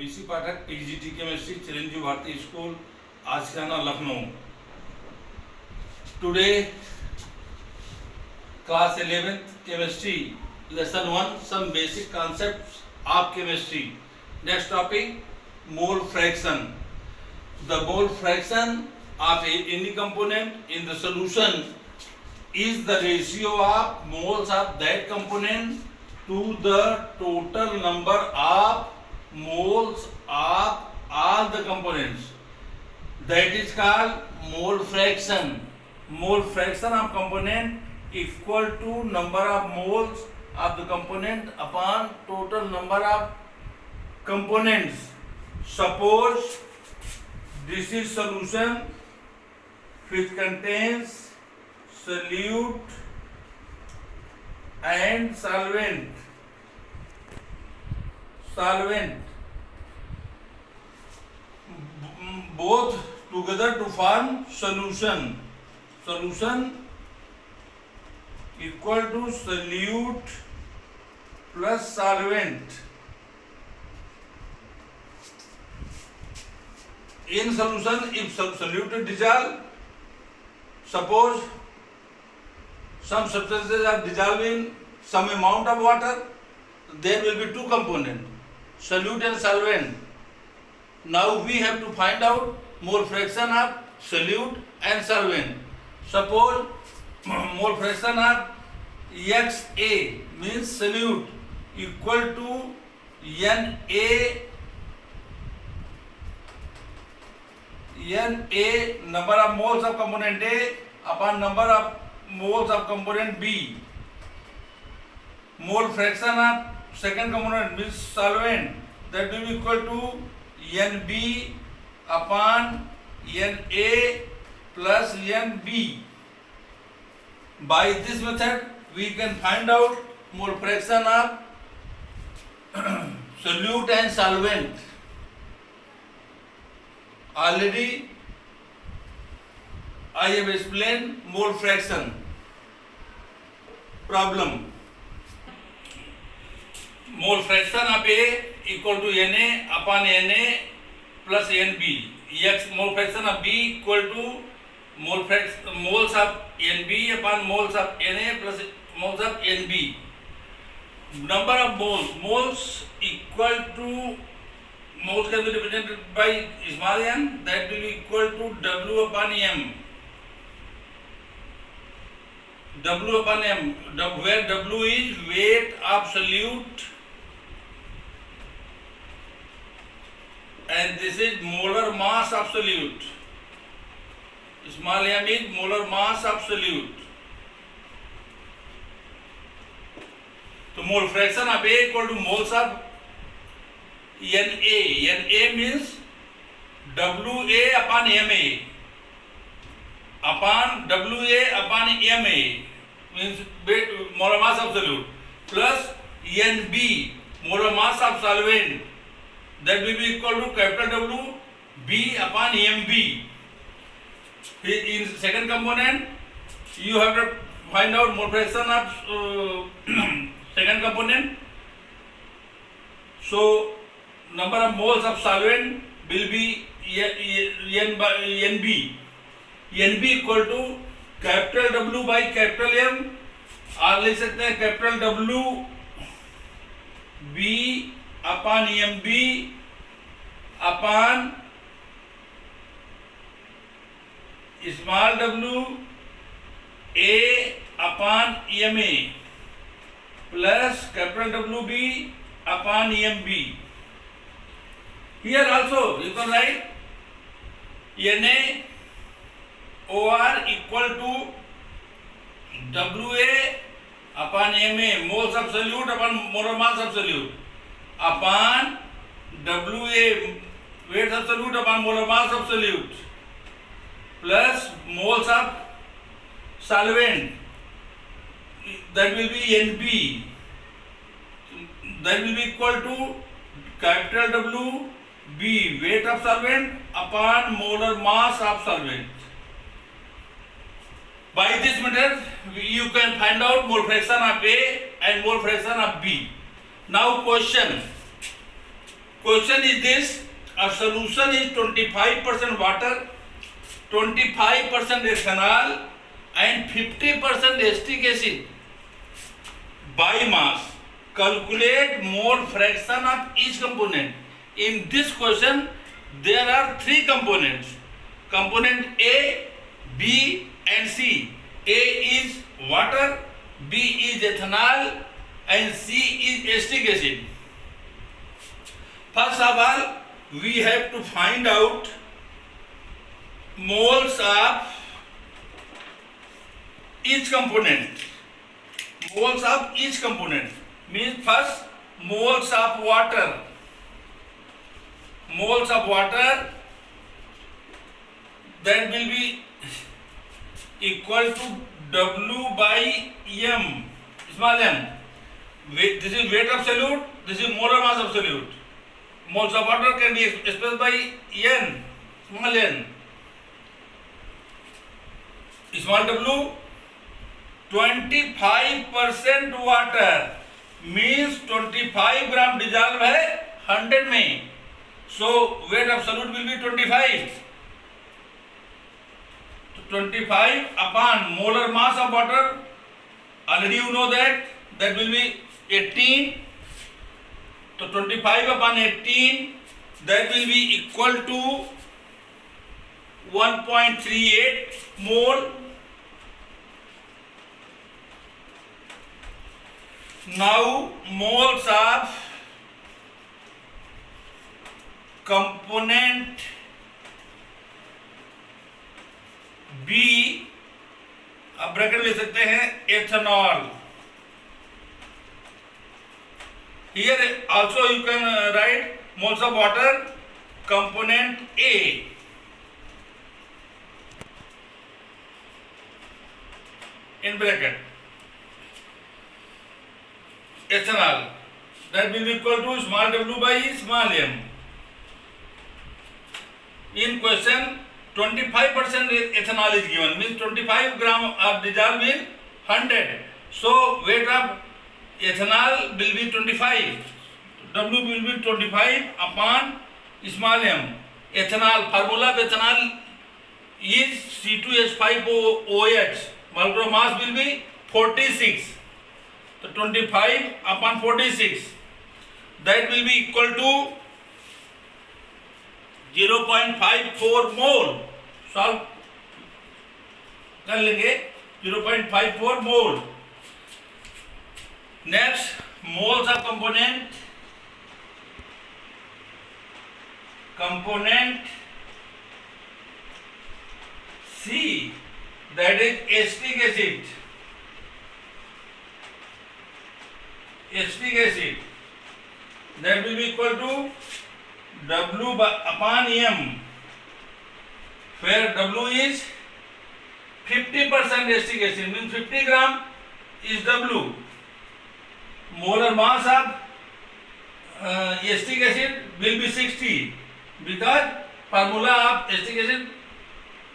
BC Pathak PGT chemistry Chiranjeev Bharti school Ashiyana Lucknow. Today class 11th chemistry lesson 1 some basic concepts of chemistry. Next topic mole fraction. The mole fraction of any component in the solution is the ratio of moles of that component to the total number of moles of all the components. That is called mole fraction. Mole fraction of component equal to number of moles of the component upon total number of components. Suppose this is solution which contains solute and solvent both together to form solution equal to solute plus solvent. In solution, if solute is dissolved, suppose some substances are dissolved in some amount of water, there will be two components, solute and solvent. Now we have to find out mole fraction of solute and solvent. Suppose mole fraction of XA means solute equal to NA number of moles of component A upon number of moles of component B. Mole fraction of second component means solvent, that will be equal to NB upon NA plus NB. By this method we can find out mole fraction of solute and solvent. Already I have explained mole fraction problem. Mole fraction of A equal to Na upon Na plus Nb. Mole fraction of B equal to moles of Nb upon moles of Na plus moles of Nb. Number of moles equal to moles can be represented by small m, that will be equal to W upon M. W upon M, where W is weight of solute and this is molar mass of solute. Small m is molar mass of solute. So mole fraction of A equal to moles of Na means WA upon MA upon WA upon MA means molar mass of solute plus NB molar mass of solvent, that will be equal to capital W B upon MB. In second component you have to find out mole fraction of second component. So number of moles of solvent will be NB. NB equal to capital W by capital M, और लिख सकते हैं capital W B upon MB upon small w A upon MA plus capital WB upon MB. Here also you can write Na OR equal to WA upon MA moles of solute upon molar mass of solute upon WA weight of solute upon molar mass of solute plus moles of solvent, that will be NB, that will be equal to capital W B weight of solvent upon molar mass of solvent. By this method you can find out mole fraction of A and mole fraction of B. Now question, Question is this: a solution is 25% water, 25% ethanol, and 50% acetic acid. By mass, calculate mole fraction of each component. In this question, there are three components: component A, B, and C. A is water, B is ethanol, and C is acetic acid. First of all, we have to find out moles of each component. Moles of each component means first moles of water. Moles of water, that will be equal to W by M, small m. This is weight of solute, this is molar mass of solute. Moles of water can be expressed by N, small n. Small w, 25% water means 25 gram dissolve है 100 में. So weight of solute will be 25. 25 upon molar mass of water, already you know that will be 18. So 25 upon 18, that will be equal to 1.38 mole. Now moles of component B, अब bracket ले सकते हैं ethanol. Here also you can write moles of water, component A. In bracket. Ethanol, that will be equal to small w by small m. In question, 25% ethanol is given, means 25 gram of dissolved in 100. So weight of ethanol will be 25. W will be 25 upon small m. Ethanol, formula of ethanol is C2H5OH. Molecular mass will be 46. So 25 upon 46, that will be equal to 0.54 mole. Solve कर लेंगे 0.54 mole. Next, moles of component C, that is acetic acid. Acetic acid, that will be equal to W upon M, where W is 50% acetic acid, means 50 gram is W. Molar mass of acetic acid will be 60, because formula of acetic acid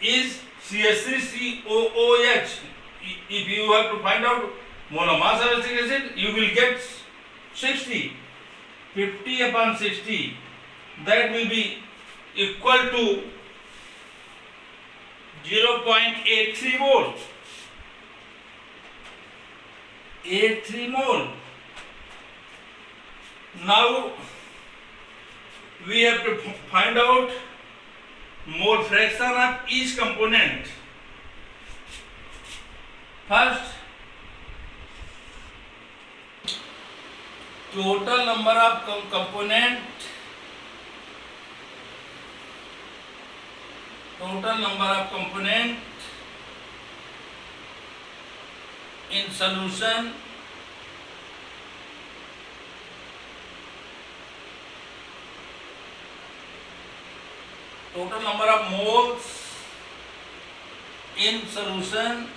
is CH3COOH. If you have to find out molar mass of acetic acid, you will get 60. 50 upon 60, that will be equal to 0.83 mole. 83 mole. Now we have to find out mole fraction of each component. First, total number of component in solution total number of moles in solution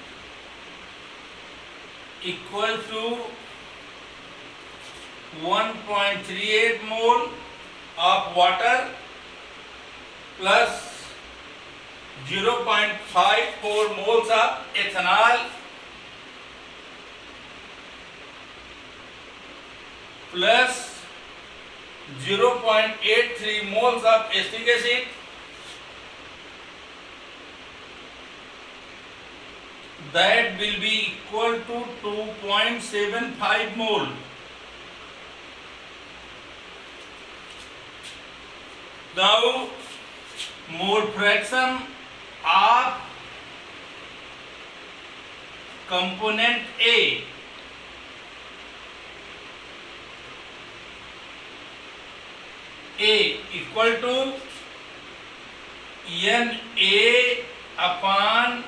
equal to 1.38 mole of water plus 0.54 moles of ethanol plus 0.83 moles of acetic acid, that will be equal to 2.75 mole. Now, mole fraction of component A equal to Na upon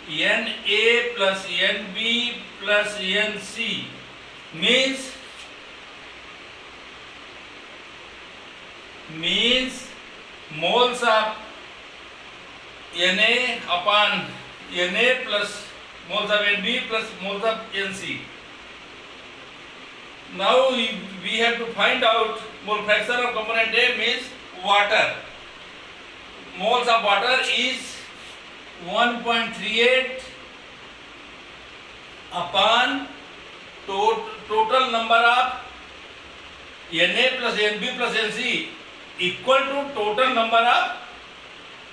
Na plus Nb plus Nc means moles of Na upon Na plus moles of Nb plus moles of Nc. Now we have to find out mole fraction of component A means water. Moles of water is 1.38 upon total number of Na plus Nb plus Nc equal to total number of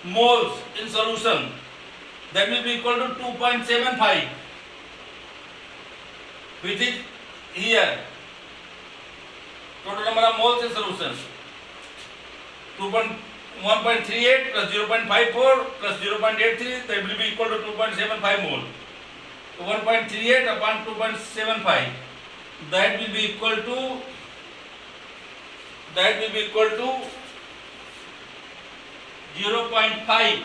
moles in solution. That will be equal to 2.75, which is here. Total number of moles in solution 1.38 plus 0.54 plus 0.83, that will be equal to 2.75 mole. So 1.38 upon 2.75, that will be equal to 0.5.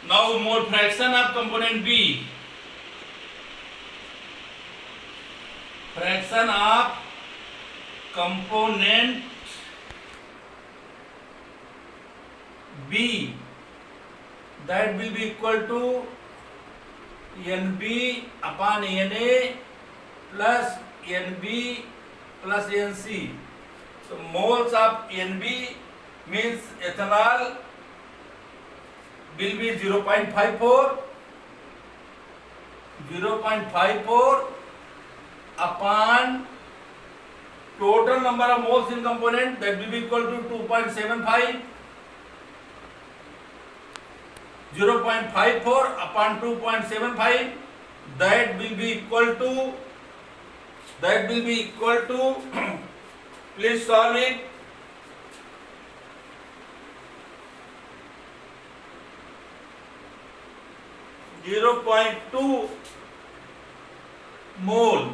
Now mole fraction of component B. Fraction of component B, that will be equal to Nb upon Na plus Nb plus Nc. So moles of Nb means ethanol will be 0.54 upon total number of moles in component, that will be equal to 2.75. 0.54 upon 2.75, that will be equal to please solve it. 0.2 mole.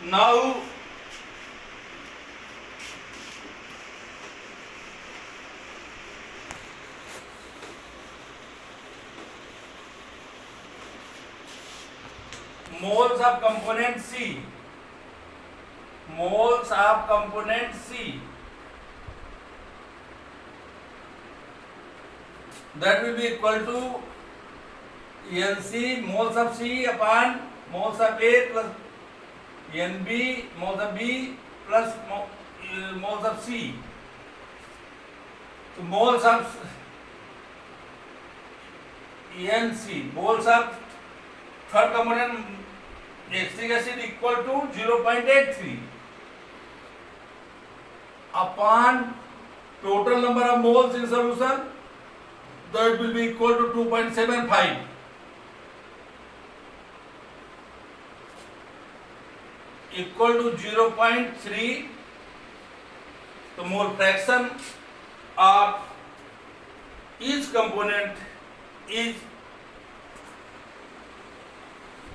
Now moles of component C. Moles of component C, that will be equal to Nc moles of C upon moles of A plus Nb moles of B plus moles of C. So moles of Nc, moles of third component acetic acid equal to 0.83 upon total number of moles in solution, that will be equal to 2.75. Equal to 0.3. The mole fraction of each component is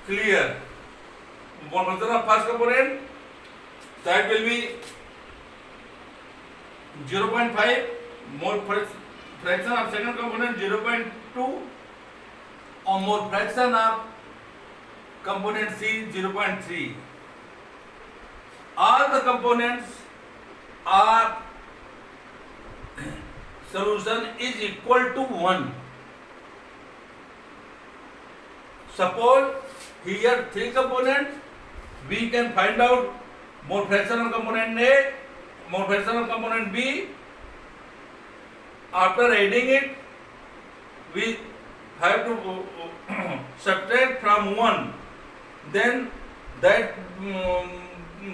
clear. Mole fraction of first component, that will be 0.5. Mole fraction of second component 0.2, or mole fraction of component C 0.3. All the components are solution is equal to 1. Suppose here 3 components, we can find out mole fraction of component A, mole fraction of component B, After adding it, we have to subtract from 1. Then that will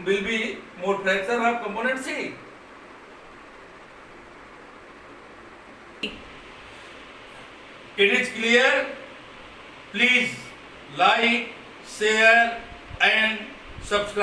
be mole fraction of component C. It is clear? Please like, share and subscribe.